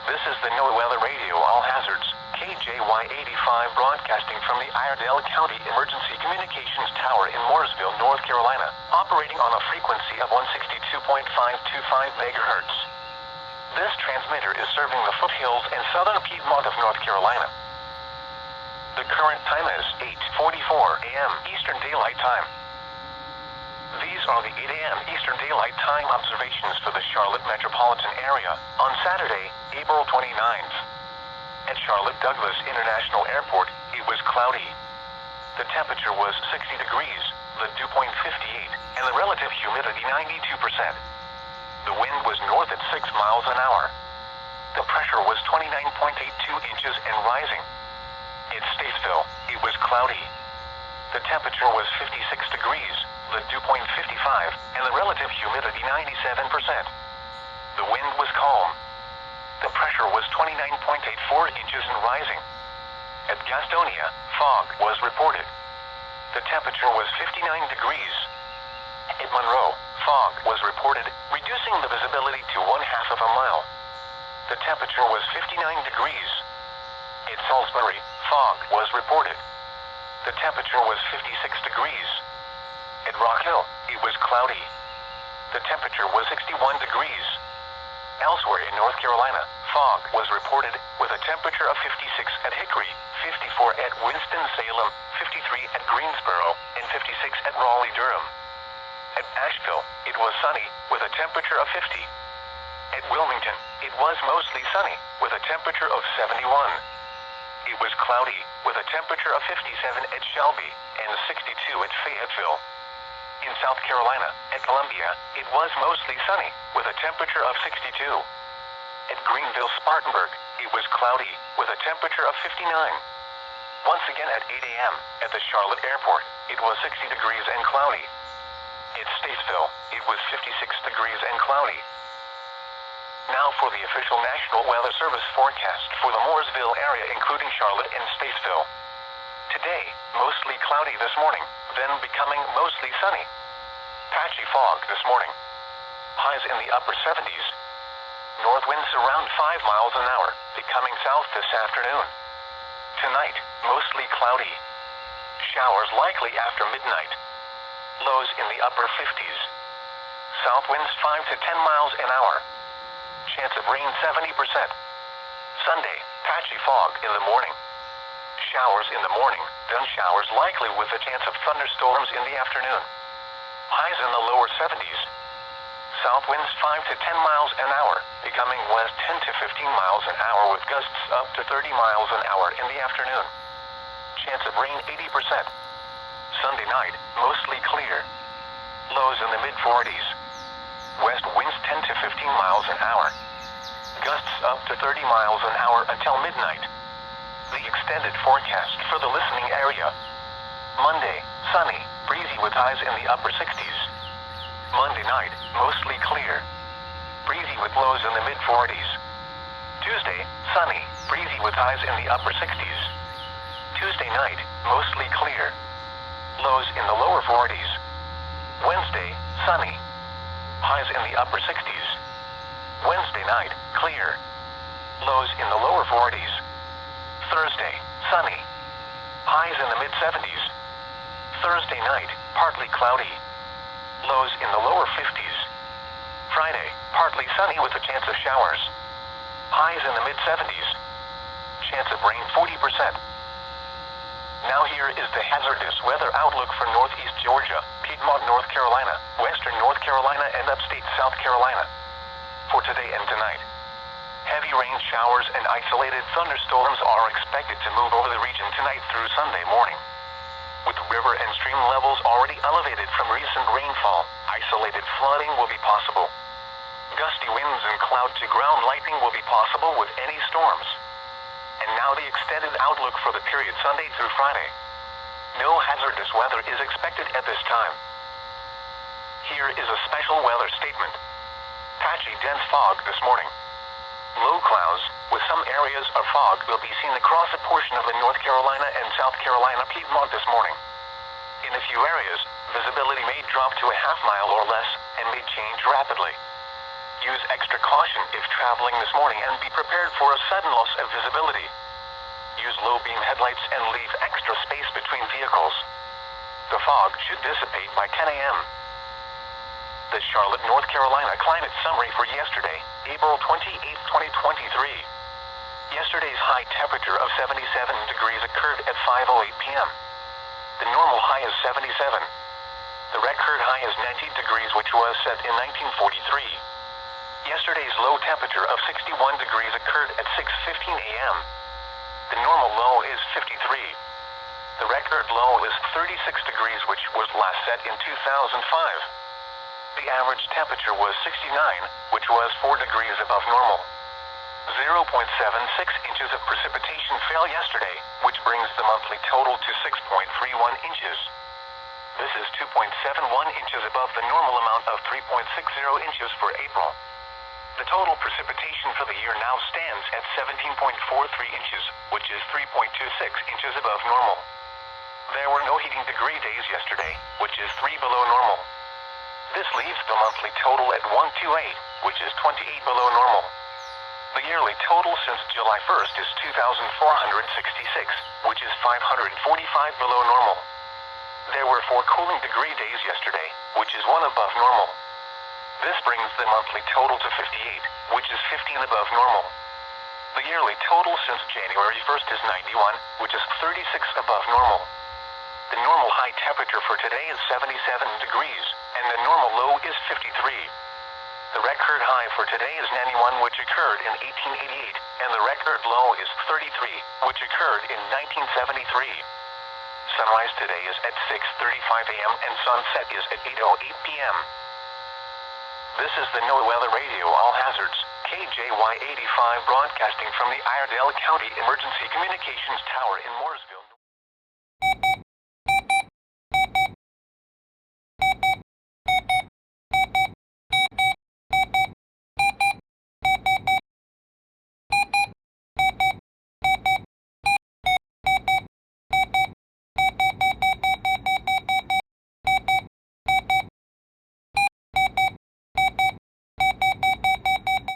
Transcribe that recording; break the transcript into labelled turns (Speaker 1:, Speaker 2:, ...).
Speaker 1: This is the NOAA Weather Radio All Hazards, KJY 85 broadcasting from the Iredell County Emergency Communications Tower in Mooresville, North Carolina, operating on a frequency of 162.525 megahertz. This transmitter is serving the foothills and southern Piedmont of North Carolina. The current time is 8:44 a.m. Eastern Daylight Time. These are the 8 a.m. Eastern Daylight Time observations for the Charlotte metropolitan area on Saturday, April 29th. At Charlotte Douglas International Airport, it was cloudy. The temperature was 60 degrees, the dew point 58, and the relative humidity 92%. The wind was north at 6 miles an hour. The pressure was 29.82 inches and rising. At Statesville, it was cloudy. The temperature was 56 degrees, the dew point 55, and the relative humidity 97%. The wind was calm. The pressure was 29.84 inches and rising. At Gastonia, fog was reported. The temperature was 59 degrees. At Monroe, fog was reported, reducing the visibility to 1/2 of a mile. The temperature was 59 degrees. At Salisbury, fog was reported. The temperature was 56 degrees. At Rock Hill, it was cloudy. The temperature was 61 degrees. Elsewhere in North Carolina, fog was reported with a temperature of 56 at Hickory, 54 at Winston-Salem, 53 at Greensboro, and 56 at Raleigh-Durham. At Asheville, it was sunny with a temperature of 50. At Wilmington, it was mostly sunny with a temperature of 71. It was cloudy with a temperature of 57 at Shelby and 62 at Fayetteville. In South Carolina, at Columbia, it was mostly sunny with a temperature of 62. At Greenville-Spartanburg, it was cloudy with a temperature of 59. Once again at 8 a.m. at the Charlotte Airport, it was 60 degrees and cloudy. At Statesville, it was 56 degrees and cloudy. Now for the official National Weather Service forecast for the Mooresville area, including Charlotte and Statesville. Today, mostly cloudy this morning, then becoming mostly sunny. Patchy fog this morning. Highs in the upper 70s. North winds around 5 miles an hour, becoming south this afternoon. Tonight, mostly cloudy. Showers likely after midnight. Lows in the upper 50s. South winds 5 to 10 miles an hour. Chance of rain 70%. Sunday, patchy fog in the morning. Showers in the morning, then showers likely with a chance of thunderstorms in the afternoon. Highs in the lower 70s. South winds 5 to 10 miles an hour, becoming west 10 to 15 miles an hour with gusts up to 30 miles an hour in the afternoon. Chance of rain 80%. Sunday night, mostly clear. Lows in the mid-40s. West winds 10 to 15 miles an hour. Gusts up to 30 miles an hour until midnight. The extended forecast for the listening area. Monday, sunny, breezy with highs in the upper 60s. Monday night, mostly clear. Breezy with lows in the mid-40s. Tuesday, sunny, breezy with highs in the upper 60s. Tuesday night, mostly clear. Lows in the lower 40s. Wednesday, sunny. Highs in the upper 60s. Wednesday night, clear. Lows in the lower 40s. Thursday, sunny. Highs in the mid-70s. Thursday night, partly cloudy. Lows in the lower 50s. Friday, partly sunny with a chance of showers. Highs in the mid-70s. Chance of rain 40%. Now here is the hazardous weather outlook for northeast Georgia, Piedmont, North Carolina, western North Carolina, and upstate South Carolina. For today and tonight, heavy rain showers and isolated thunderstorms are expected to move over the region tonight through Sunday morning. With river and stream levels already elevated from recent rainfall, isolated flooding will be possible. Gusty winds and cloud-to-ground lightning will be possible with any storms. And now the extended outlook for the period Sunday through Friday. No hazardous weather is expected at this time. Here is a special weather statement. Patchy dense fog this morning. Low clouds, with some areas of fog, will be seen across a portion of the North Carolina and South Carolina Piedmont this morning. In a few areas, visibility may drop to a half mile or less and may change rapidly. Use extra caution if traveling this morning and be prepared for a sudden loss of visibility. Use low beam headlights and leave extra space between vehicles. The fog should dissipate by 10 a.m. The Charlotte, North Carolina climate summary for yesterday, April 28, 2023. Yesterday's high temperature of 77 degrees occurred at 5:08 p.m. The normal high is 77. The record high is 90 degrees, which was set in 1943. Yesterday's low temperature of 61 degrees occurred at 6:15 a.m. The normal low is 53. The record low is 36 degrees, which was last set in 2005. The average temperature was 69, which was 4 degrees above normal. 0.76 inches of precipitation fell yesterday, which brings the monthly total to 6.31 inches. This is 2.71 inches above the normal amount of 3.60 inches for April. The total precipitation for the year now stands at 17.43 inches, which is 3.26 inches above normal. There were no heating degree days yesterday, which is 3 below normal. This leaves the monthly total at 128, which is 28 below normal. The yearly total since July 1st is 2,466, which is 545 below normal. There were 4 cooling degree days yesterday, which is 1 above normal. This brings the monthly total to 58, which is 15 above normal. The yearly total since January 1st is 91, which is 36 above normal. The normal high temperature for today is 77 degrees, and the normal low is 53. The record high for today is 91, which occurred in 1888, and the record low is 33, which occurred in 1973. Sunrise today is at 6:35 a.m. and sunset is at 8:08 p.m. This is the NOAA Weather Radio All Hazards, KJY 85 broadcasting from the Iredell County Emergency Communications Tower in Mooresville.